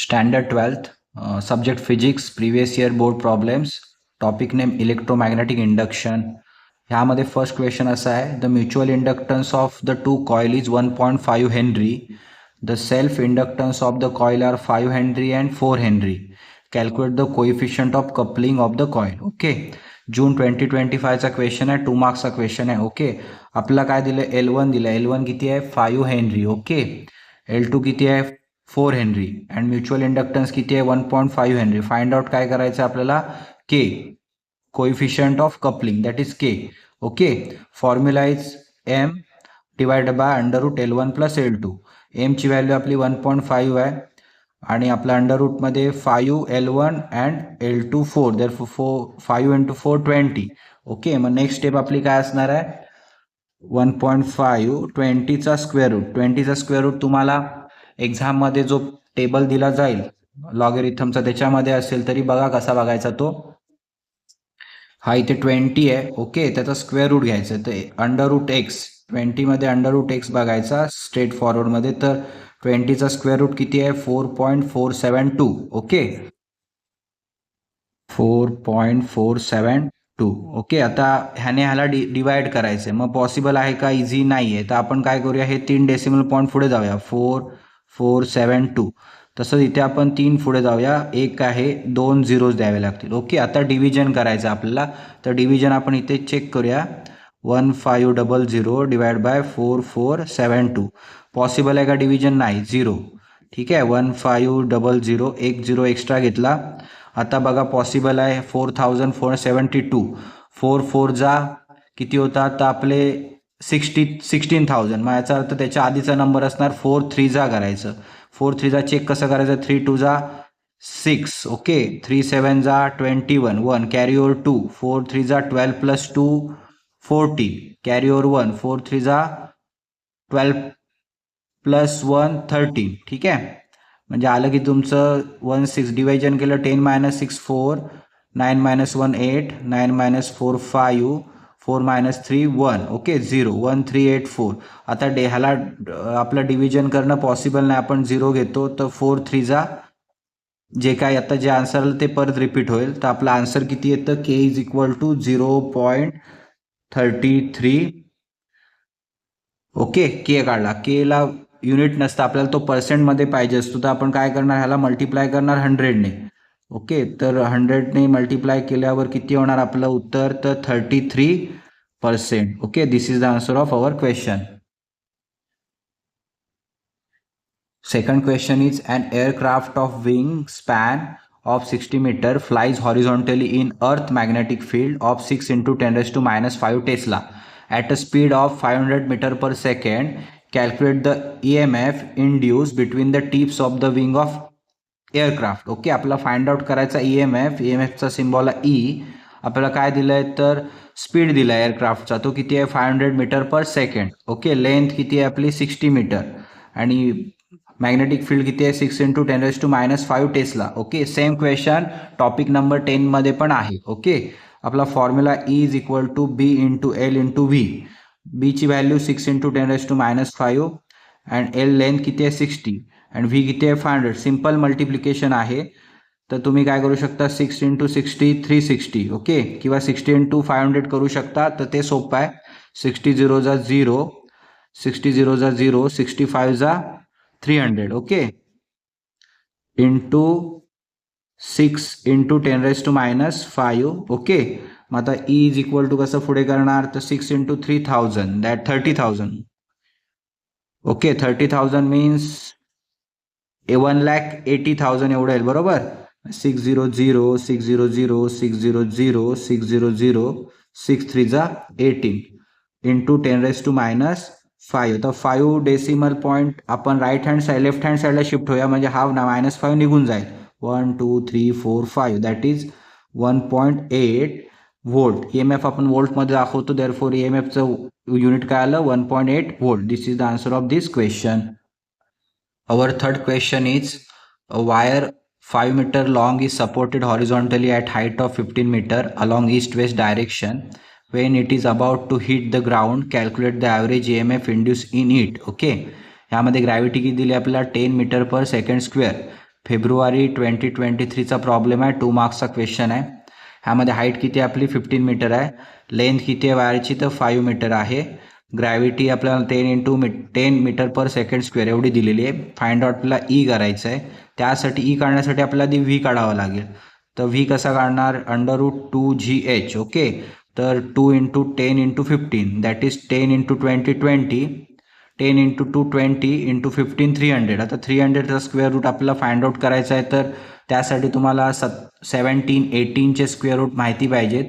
Standard 12th, subject physics, previous year board problems, topic name electromagnetic induction. ह्यामध्ये first question असा आहे, the mutual inductance of the two coil is 1.5 henry, the self inductance of the coil are 5 henry and 4 henry. Calculate the coefficient of coupling of the coil. Okay, जून 2025चा question आहे, 2 मार्क्सचा question आहे. Okay, आपल्याला काय दिलं, L1 दिलं, L1 किती आहे 5 हेनरी. ओके, L2 किती आहे 4 हेनरी अँड म्युच्युअल इंडक्टन्स किती आहे 1.5 हेनरी. फाइंड आउट काय करायचं आपल्याला, K coefficient of coupling that is K. Okay, formula is M divided by under root L1 plus L2. एमची व्हॅल्यू आपली 1.5 आहे आणि आपल्या अंडर रूटमध्ये 5 L1 अँड L2 4, दर 5 इंटू 4 20. ओके, मग नेक्स्ट स्टेप आपली काय असणार आहे, 1.5 20चा स्क्वेअर रूट. 20चा स्क्वेअर रूट तुम्हाला एक्झाममध्ये जो टेबल दिला जाईल लॉगरिथमचा त्याच्यामध्ये असेल तरी बघा कसा बघायचा तो. हा इथे 20 आहे. ओके, त्याचा स्क्वेअर रूट घ्यायचा, तर अंडर रूट एक्स, 20मध्ये अंडर रूट एक्स बघायचा स्ट्रेट फॉरवर्डमध्ये. तर 20चा स्क्वेअर रूट किती आहे 4.472. ओके, 4.472. ओके, आता ह्याला डिवाइड करायचं आहे, मग पॉसिबल आहे का, इझी नाही आहे. तर आपण काय करूया, हे 3 डेसिमल पॉईंट पुढे जाऊया, 4.472. तसंच इथे आपण 3 पुढे जाऊया, एक आहे 2 झिरोज द्यावे लागतील. ओके, आता डिव्हिजन करायचं आपल्याला, तर डिव्हिजन आपण इथे चेक करूया, 1500 डिवाइड बाय 4472. पॉसिबल आहे का डिव्हिजन, नाही, 0. ठीक आहे, 1500, एक 0 एक्स्ट्रा घेतला. आता बघा पॉसिबल आहे 4472. 4 4 जा किती होता, तर आपले 16,000. मग याचा अर्थ त्याच्या आधीचा नंबर असणार 4 3 जा करायचं. 4 3 जा चेक कसं करायचं, 3 2 जा 6. ओके, 3 7 जा 21, 1 कॅरी ओव्हर 2, 4 3 जा 12 प्लस 2 40, कॅरी ओव्हर 1, 4 3 जा 12 प्लस 1 13. ठीक आहे, म्हणजे आलं की तुमचं 16. डिव्हिजन केलं 10 minus 6 4, 9 minus 1 8, 9 minus 4 5, 4 minus 3 1. Okay, 0 1384. आता ह्याला आपलं डिव्हिजन करणं पॉसिबल नाही, आपण 0 घेतो, तर 4 3 जा जे काय आता जे आन्सर आलं ते परत रिपीट होईल. तर आपलं आन्सर किती येतं, के इज इक्वल टू 0.33. ओके, के काढला, केला युनिट नसतं, आपल्याला तो पर्सेंटमध्ये पाहिजे असतो, तर आपण काय करणार, ह्याला मल्टिप्लाय करणार 100ने. ओके, तर 100ने मल्टिप्लाय केल्यावर किती होणार आपलं उत्तर, तर 33%. Okay, this is the answer of our question. Second question is, an aircraft of wingspan of 60 meter flies horizontally in earth magnetic field of 6 into 10 raised to minus 5 Tesla at a speed of 500 meter per second. Calculate the EMF induced between the tips of the wing of aircraft. Okay, आपल्याला find out करायचा EMF. EMFचा symbol आहे E. आपल्याला काय दिलं आहे, तर speed दिला आहे एअरक्राफ्टचा, तो किती आहे 500 metre per second. Okay, length किती आहे आपली 60 मीटर आणि मॅग्नेटिक फील्ड किती आहे 6 into 10 raise to minus 5 tesla. Okay, same question topic number 10 मध्ये पण आहे. ओके, आपला formula E is equal to B into L into V. B ची value 6 into 10 raise to minus 5 and L length किती आहे 60 and V किती आहे 500. Simple multiplication आहे, तर तुम्ही काय करू शकता, 6 इंटू 60 360. ओके, किंवा 60 इंटू 500 करू शकता, तर ते सोपं आहे. 60 0 जा 0, 60 0 जा 0, 65 जा 300. Okay, into 6 into 10 raise to minus 5. Okay, मग आता E इज इक्वल टू कसं पुढे करणार, तर 6 इंटू 3000 दॅट 30,000. ओके, 30,000 मीन्स 1,80,000 एवढं येईल, बरोबर. 600 600 600 600 6 3 जा 18 इंटू 10 रेज टू मायनस 5. तर 5 डेसिमल पॉईंट आपण right hand side left hand साईडला शिफ्ट होऊया, म्हणजे हा मायनस 5 निघून जाईल. 1 2 3 4 5 दॅट इज 1.8 व्होल्ट. EMF आपण व्होल्टमध्ये दाखवतो, देअरफॉर EMFचं युनिट काय आलं 1.8 volt. This is the answer of this question. Our third question is, a wire 5 meter long is supported horizontally at height of 15 meter along east-west direction. When it is about to hit the ground, calculate the average EMF induced in it. Okay, यामध्ये gravity किती दिली आपल्याला 10 metre per second square. February 2023चा problem आहे. 2 मार्क्सचा question आहे. ह्यामध्ये height किती आहे आपली 15 मीटर आहे. लेंथ किती आहे वायरची तर 5 मीटर आहे. ग्रॅव्हिटी आपल्याला 10 मीटर पर सेकंड स्क्वेअर एवढी दिलेली आहे. फाइंड आउट आपल्याला ई करायचं आहे. त्यासाठी ई काढण्यासाठी आपल्याला ती व्ही काढावं लागेल. तर व्ही कसा काढणार √2GH. ओके, तर 2 × 10 × 15 दॅट इज 10 × 20 20. 10 × 2 20 × 15 300. आता 300चा स्क्वेअर रूट आपल्याला फाइंड आउट करायचा आहे. तर त्यासाठी तुम्हाला 17 18चे स्क्वेअर रूट माहिती पाहिजेत.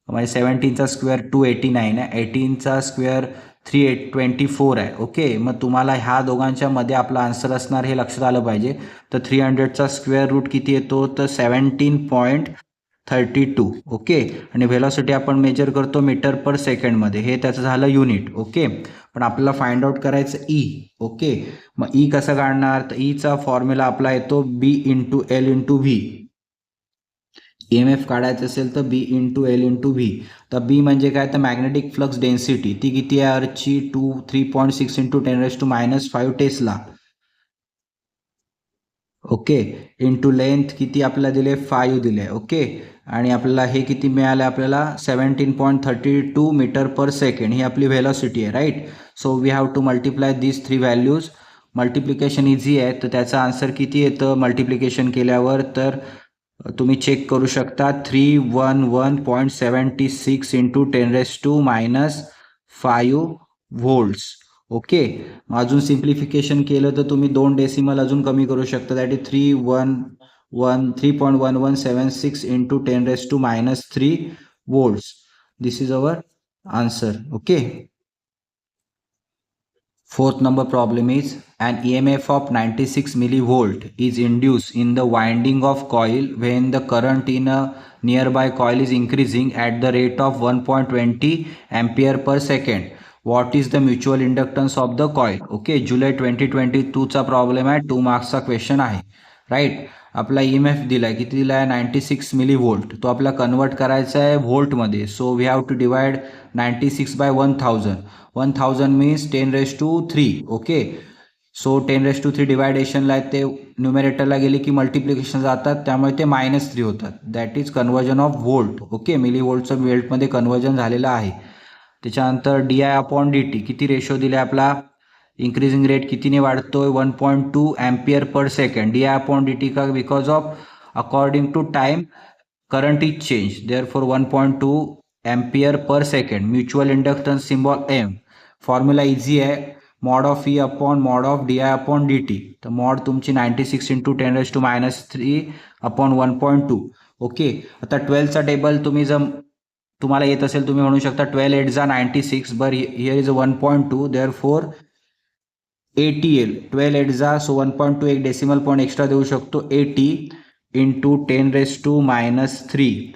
म्हणजे 17चा स्क्वेअर 289 आहे. 18चा स्क्वेअर 324 आहे. ओके, मग तुम्हाला ह्या दोघांच्या मध्ये आपला आन्सर असणार हे लक्षात आलं पाहिजे. तर 300चा स्क्वेअर रूट किती येतो तर 17.32. ओके, आणि व्हेलॉसिटी आपण मेजर करतो मीटर पर सेकंडमध्ये. हे त्याचं झालं युनिट. ओके, पण आपल्याला फाइंड आउट करायचं ई. ओके, मग ई कसं काढणार तर ईचा फॉर्म्युला आपला येतो B × L × V. EMF काढायचं असेल तर B × L × V. तर बी म्हणजे काय तर मॅग्नेटिक फ्लक्स डेन्सिटी. ती किती आहे अर्थची 3.6 × 10⁻⁻5 टेस्ला. ओके, इंटू लेंथ किती आपल्याला दिले 5 दिले. ओके, आणि आपल्याला हे किती मिळालं आपल्याला 17.32 मीटर पर सेकंड. ही आपली व्हेलॉसिटी आहे. Right, so we have to multiply these 3 values. Multiplication easy आहे. तर त्याचं आन्सर किती येतं मल्टिप्लिकेशन केल्यावर तर तुम्ही चेक करू शकता 311.76 × 10⁻⁵ व्होल्ट्स. ओके, अजून सिम्प्लिफिकेशन केलं तर तुम्ही 2 डेसिमल अजून कमी करू शकता. That is 3.1176 × 10⁻³ volts. This is our answer. Okay, fourth number problem is an EMF of 96 millivolt is induced in the winding of coil when the current in a nearby coil is increasing at the rate of 1.20 ampere per second. What is the mutual inductance of the coil? Okay, जुलै 2022चा problem आहे. 2 मार्क्सचा question आहे. Right, आपला EMF दिलाय किती दिलाय 96 millivolt. तो आपला कन्वर्ट करायचा आहे व्होल्टमध्ये. So we have to divide 96 by 1000. 1000 means 10⁻³ okay, so 10⁻³ डिवायडेशनला ते न्युमेरेटरला गेले की मल्टिप्लिकेशन जातात, त्यामुळे ते -3 होतात. That is conversion of volt. Okay, मिलीव्होल्टचं व्होल्टमध्ये कन्वर्जन झालेलं आहे. त्याच्यानंतर di/dt किती रेशो दिला आपला इंक्रीजिंग रेट कितीने वाढतोय 1.2 एम्पियर पर सेकंड. di/dt का because of according to time current is change, therefore 1.2 ampere per second. Mutual inductance symbol M. Formula easy आहे, mod of E upon mod of di/dt. तर mod तुमची 96 × 10⁻³ upon 1.2. Okay, आता 12चा table तुम्हाला येत असेल तुम्ही म्हणू शकता 12 8 जा 96, but here is 1.2, therefore 80L. 12 8 जा, सो 1.2 एक डेसिमल पॉईंट एक्स्ट्रा देऊ शकतो. 80 × 10⁻³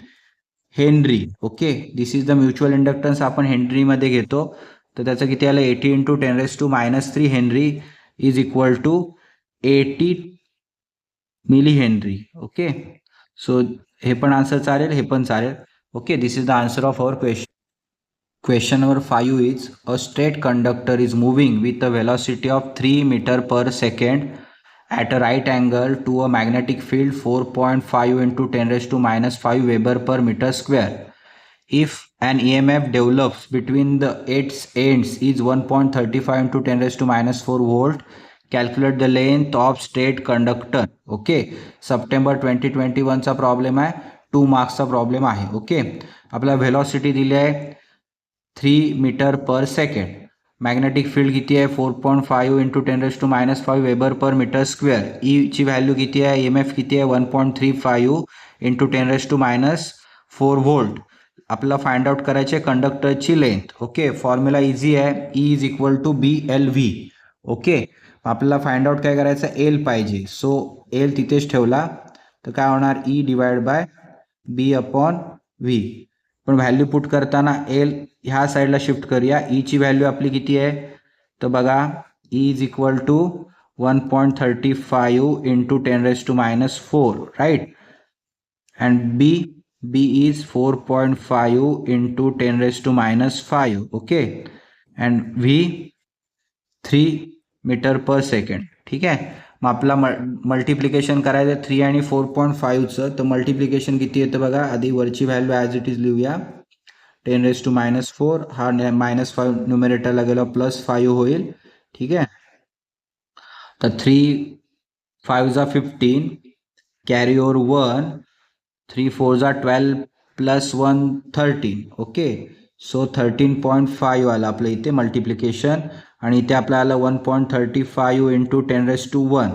Henry. Okay, this is the mutual inductance. आपण हेनरीमध्ये घेतो, तर त्याचं किती आलं 80 × 10⁻³ henry is equal to 80 milli henry. Okay, so हे पण आन्सर चालेल, हे पण चालेल. Okay, this is the answer of our question. Question number 5 is a straight conductor is moving with a velocity of 3 meter per second at a right angle to a magnetic field 4.5 × 10⁻⁵ Weber per meter square. If an EMF develops between its ends is 1.35 × 10⁻⁴ volt, calculate the length of straight conductor. Okay, सप्टेंबर 2021चा problem आहे. 2 मार्क्सचा problem आहे. Okay, आपला velocity दिली आहे 3 metre per second. Magnetic field किती आहे 4.5 × 10⁻⁵ weber per meter square. E ची व्हॅल्यू किती आहे, EMF किती आहे 1.35 × 10⁻⁴ व्होल्ट. आपल्याला फाइंड आउट करायचे कंडक्टरची लेंथ. ओके, फॉर्म्युला इझी आहे, E is equal to BLV. Okay, आपल्याला फाइंड आउट काय करायचं L पाहिजे. सो L तिथेच ठेवला तर काय होणार E/B/V. पण व्हॅल्यू पुट करताना L ह्या साईडला शिफ्ट करूया. E ची व्हॅल्यू आपली किती आहे तर बघा E is equal to 1.35 × 10⁻⁴. Right, and B is 4.5 × 10⁻⁵. Okay, and V 3 metre per second. ठीक आहे, मग आपला मल्टिप्लिकेशन करायचं 3 आणि 4.5चं. तर मल्टिप्लिकेशन किती येतं बघा. आधी वरची व्हॅल्यू ॲज इट इज लिहूया. 10⁻⁴ हा -5 न्युमेरेटरला गेला +5 होईल. ठीक आहे. तर 3 5 जा 15, कॅरी ओव्हर 1, 3 4 जा 12 +1 13. ओके. सो 13.5 आलं आपलं इथे मल्टिप्लिकेशन. आणि इथे आपल्याला 1.35 into 10⁻1.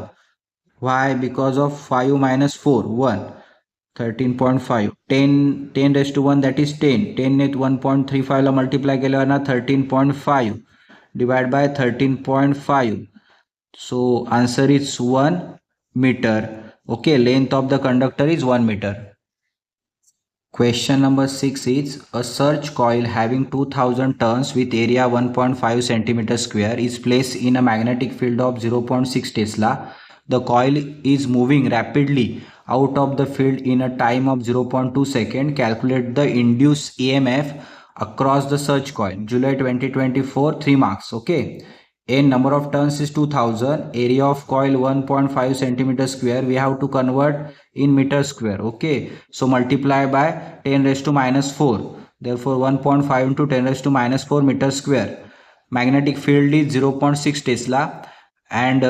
Why? Because of 5 minus 4, 1. 13.5. 10⁻1 that is 10. 10 ने 1.35 ला मल्टिप्लाय केल्यावर ना 13.5 divide by 13.5. So answer is 1 meter. Okay, length of the conductor is 1 meter. Question number 6 is a search coil having 2000 turns with area 1.5 centimeter square is placed in a magnetic field of 0.6 Tesla. The coil is moving rapidly out of the field in a time of 0.2 second. Calculate the induced EMF across the search coil. July 2024, 3 marks. Okay. N number of turns is 2000, area of coil 1.5 centimeter square. We have to convert in meter square. Okay, so multiply by 10⁻⁻4. Therefore 1.5 into 10⁻⁻4 meter square. Magnetic field is 0.6 Tesla and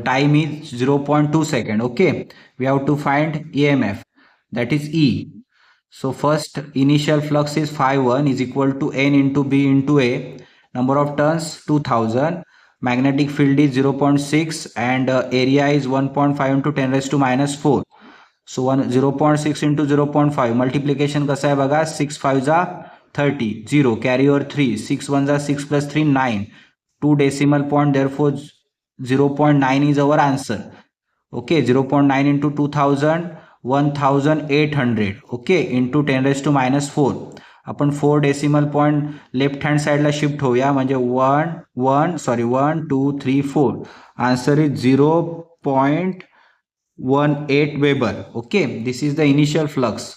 time is 0.2 second. Okay, we have to find EMF, that is E. So first initial flux is phi1 is equal to N into B into A. Number of turns 2000. Magnetic field is 0.6 and area is 1.5 into 10⁻⁻4. So 0.6 into 0.5 multiplication कसा आहे बघा. 6 5 जा 30, 0 carry over 3, 6 1 जा 6 plus 3 9, 2 decimal point, therefore 0.9 is our answer. Okay, 0.9 into 2000, 1800. Okay, into 10⁻⁻4. आपण 4 decimal point left hand साईडला shift होऊया म्हणजे 1 2 3 4. Answer is 0.18 weber. Okay, this is the initial flux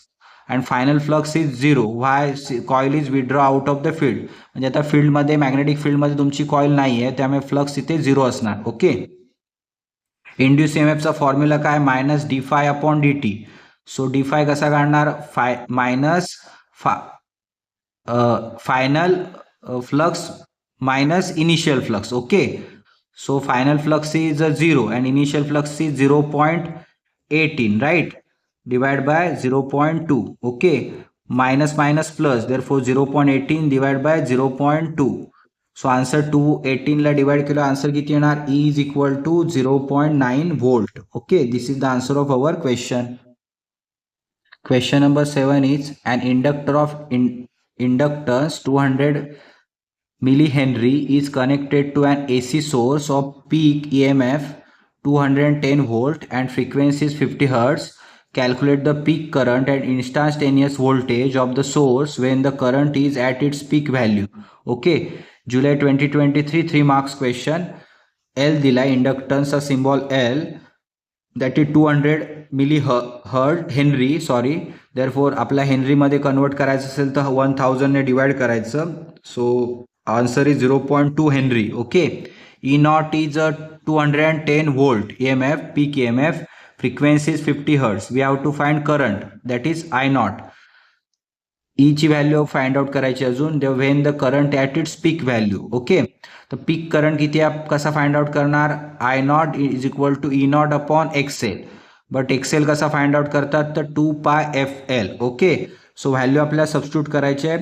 and final flux is 0. Why? Coil is withdraw out of the field. म्हणजे आता फील्डमध्ये magnetic फील्डमध्ये तुमची coil नाही आहे, त्यामुळे फ्लक्स इथे 0 असणार. ओके. इंड्यूस EMFचा फॉर्म्युला काय? -dφ/dt. सो dφ कसा काढणार? Minus final flux minus initial flux. Okay, so final flux is 0 and initial flux is 0.18, right, divide by 0.2. Okay, minus minus plus, therefore 0.18 divide by 0.2. So answer 218 ला divide केलं answer किती येणार? E is equal to 0.9 volt. Okay, this is the answer of our question. Question number 7 is an inductor of inductance 200 millihenry is connected to an AC source of peak EMF 210 volt and frequency is 50 Hz. Calculate the peak current and instantaneous voltage of the source when the current is at its peak value. Okay, July 2023, 3 marks question. L दिला, इंडक्टन्सचा symbol L, that is 200 milli henry. Sorry, therefore आपल्या हेनरीमध्ये convert करायचं असेल तर 1000 ने divide करायचं. So answer is 0.2 henry. Okay. E naught is 210 volt EMF, peak EMF. Frequency is 50 Hz. We have to find current, that is I naught. E ची value find out करायची अजून, when the current at its peak value. Okay, तर peak current किती आहे कसा find out करणार? I naught is equal to E naught upon XL. But XL कसा find out करतात? तर 2πfL. ओके, सो व्हॅल्यू आपल्याला सबस्टिट्यूट करायची आहे.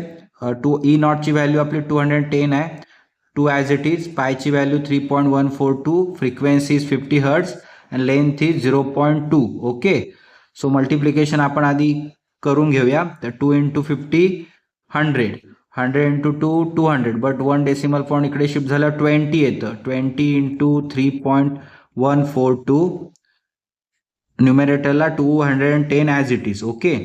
E नॉटची व्हॅल्यू आपली 210 आहे, 2 ॲज इट इज. पायची value 3.142, frequency is 50 Hz and length is 0.2. Okay, so multiplication आपण आधी करून घेऊया. तर 2 into 50 100, 100 into 2 200, but 1 decimal point इकडे शिफ्ट झालं 20 येतं. 20 इंटू 3.142, न्युमेरेटरला 210 ॲज इट इज. ओके,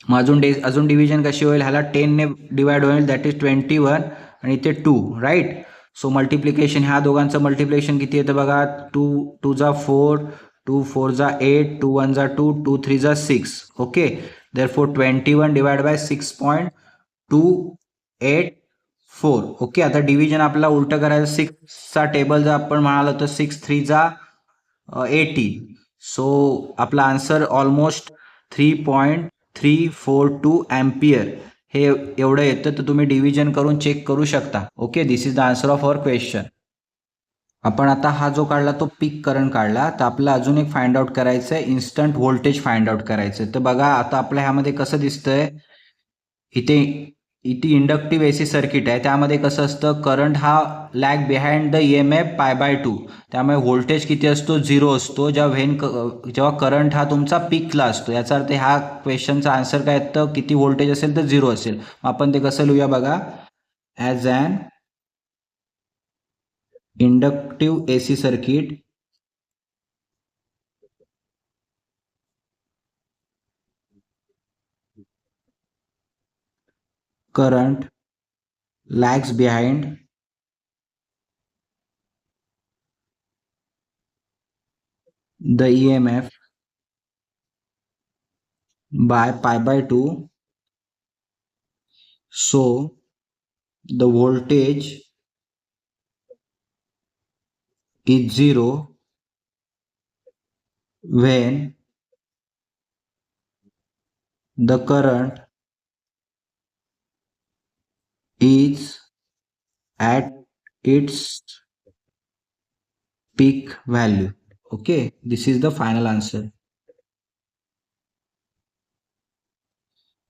मग अजून डिव्हिजन कशी होईल? ह्याला 10 ने डिवाइड होईल, दॅट इज 21 आणि इथे 2, राईट. सो मल्टिप्लिकेशन, ह्या दोघांचं मल्टिप्लिकेशन किती येतं बघा? 2 2 जा 4, 2 4 जा 8, 2 1 जा 2, 2 3 जा 6. Okay, therefore 21 divide by 6.284 4. Okay, आता डिव्हिजन आपल्याला उलटं करायचं. 6चा टेबल जर आपण म्हणालो तर 6 3 जा 80. सो आपला आन्सर ऑलमोस्ट 3.342 अँपियर हे एवढं येतं. तर तुम्ही डिव्हिजन करून चेक करू शकता. Okay, this is the answer of our question. आपण आता हा जो काढला तो पीक करंट काढला. तर आपल्याला अजून एक फाइंड आउट करायचं आहे, इन्स्टंट व्होल्टेज फाइंड आउट करायचं आहे. तर बघा आता आपल्या ह्यामध्ये कसं दिसतंय, इथे इथे इंडक्टिव्ह एसी सर्किट आहे. त्यामध्ये कसं असतं, करंट हा लॅग बिहाइंड द EMF π/2. त्यामुळे व्होल्टेज किती असतो, 0 असतो जेव्हा करंट हा तुमचा पीकला असतो. याचा अर्थ ह्या क्वेश्चनचा आन्सर काय येतं, किती व्होल्टेज असेल तर 0 असेल. आपण ते कसं लिहूया बघा, as an inductive AC circuit current lags behind the EMF by π/2. So the voltage is 0 when the current is at its peak value. Okay, this is the final answer.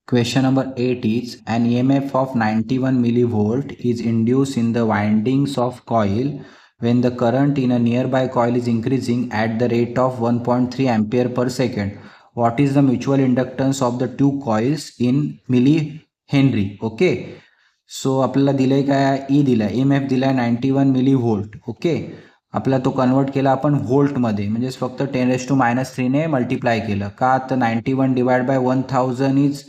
Question number 8 is, an EMF of 91 millivolt is induced in the windings of coil when the current in a nearby coil is increasing at the rate of 1.3 ampere per second. What is the mutual inductance of the two coils in millihenry? Okay, so आपल्याला दिलंय काय, E दिलाय, EMF दिलाय 91 millivolt. Okay, आपल्याला तो convert केला आपण व्होल्टमध्ये, म्हणजेच फक्त 10⁻³ ने मल्टिप्लाय केलं. का तर 91 डिवाइड बाय 1000 इज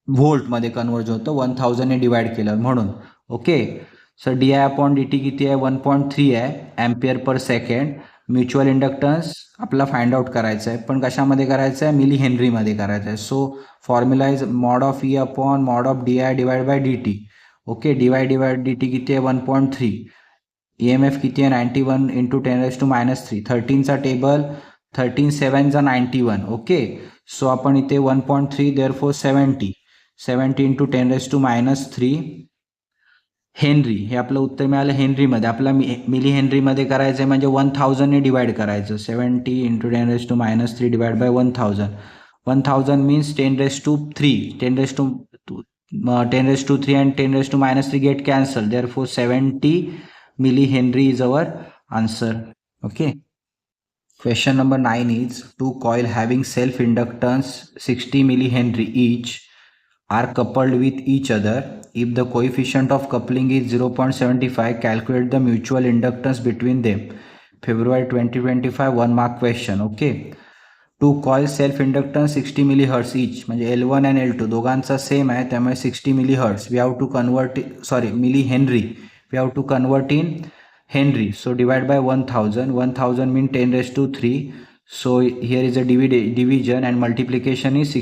व्होल्टमध्ये कन्वर्ट होतं, 1000 ने डिवाइड केलं म्हणून. ओके, सर di/dt किती आहे, 1.3 आहे ॲम्पियर पर सेकंड. म्युच्युअल इंडक्टन्स आपल्याला फाइंड आउट करायचं आहे, पण कशामध्ये करायचं आहे, मिली हेनरीमध्ये करायचं आहे. So formula is mod of E upon mod of di divide by dt. Okay, divide dt किती आहे, 1.3. EMF किती आहे, 91 इंटू 10⁻³ 13चा टेबल, 13 7 जा 91. ओके, सो आपण इथे 1.3 देअरफॉर 70 इंटू 10⁻³ हेनरी, हे आपलं उत्तर मिळालं हेनरीमध्ये. आपला मिली हेनरीमध्ये करायचं आहे म्हणजे 1000 ने डिवाइड करायचं. 70 into 10⁻³ divide by 1000. 1000 means 10⁻³ 10⁻³ and 10⁻³ get cancelled. Therefore 70 millihenry is our answer. Okay. Question number 9 is, two coil having self inductance 60 millihenry each are coupled with each other. If the coefficient of coupling is 0.75, calculate the mutual inductance between them. February 2025 1 mark question. Okay, two coil self inductance 60 millihertz each, म्हणजे L1 and L2 दोघांचा same आहे, त्यामुळे 60 millihertz we have to convert, sorry milli henry, we have to convert in henry. So divide by 1000 mean 10⁻³. So here is a division and multiplication is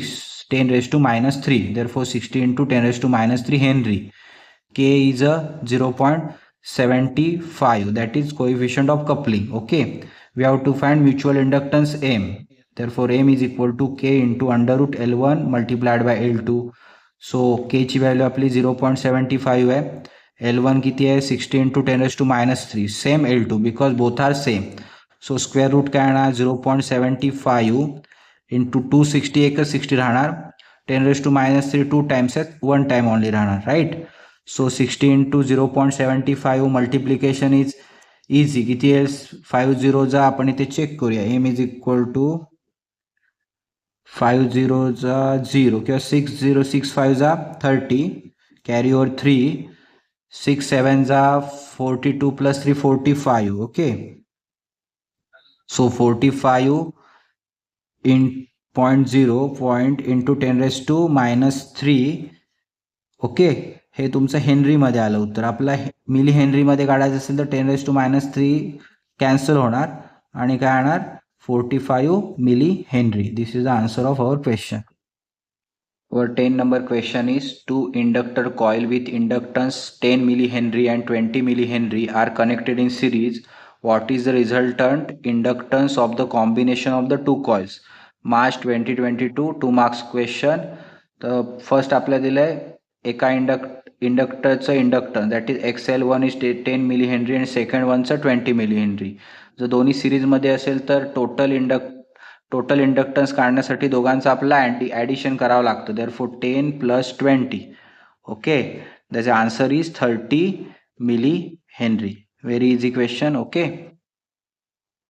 10⁻³ therefore 60 into 10⁻³ Henry. K is a 0.75, that is coefficient of coupling. Okay, we have to find mutual inductance M. Therefore M is equal to K into under root L1 multiplied by L2. So K ची value आपली 0.75 आहे. L1 किती आहे, 60 into 10⁻³ same L2 because both are same. So square root काय येणार, 0.75 into 260, एकच 60 राहणार, 10⁻³ 2 times आहेत, 1 टाइम ओनली राहणार, right. So 60 into 0.75 multiplication is easy, किती आहे, 5 जा आपण इथे चेक करूया. एम इज इक्वल टू 5 जा 0 किंवा 6 5 जा 30, कॅरी ओवर 3, 6 7 जा 42 plus 3 45. Okay, so 45 in 0.0 into 10⁻³ okay, हे तुमचं हेनरीमध्ये आलं उत्तर. आपला मिली हेनरीमध्ये काढायचं असेल तर 10⁻³ कॅन्सल होणार आणि काय येणार, 45 milli henry. This is the answer of our question. Our 10 number question is two inductor coil with inductance 10 millihenry and 20 millihenry are connected in series. What is the resultant inductance of the combination of the two coils? March 2022 2 marks question. तर first आपल्याला दिलं आहे एका इंडक्टरचं inductance that is XL1 is 10 milli henry आणि second वनचं 20 milli henry. जर दोन्ही सिरीजमध्ये असेल तर टोटल इंडक्टन्स काढण्यासाठी दोघांचा आपला ॲडिशन करावं लागतं. देअरफॉर 10 + 20. ओके, त्याचे answer is 30 milli henry. Very easy question. Okay.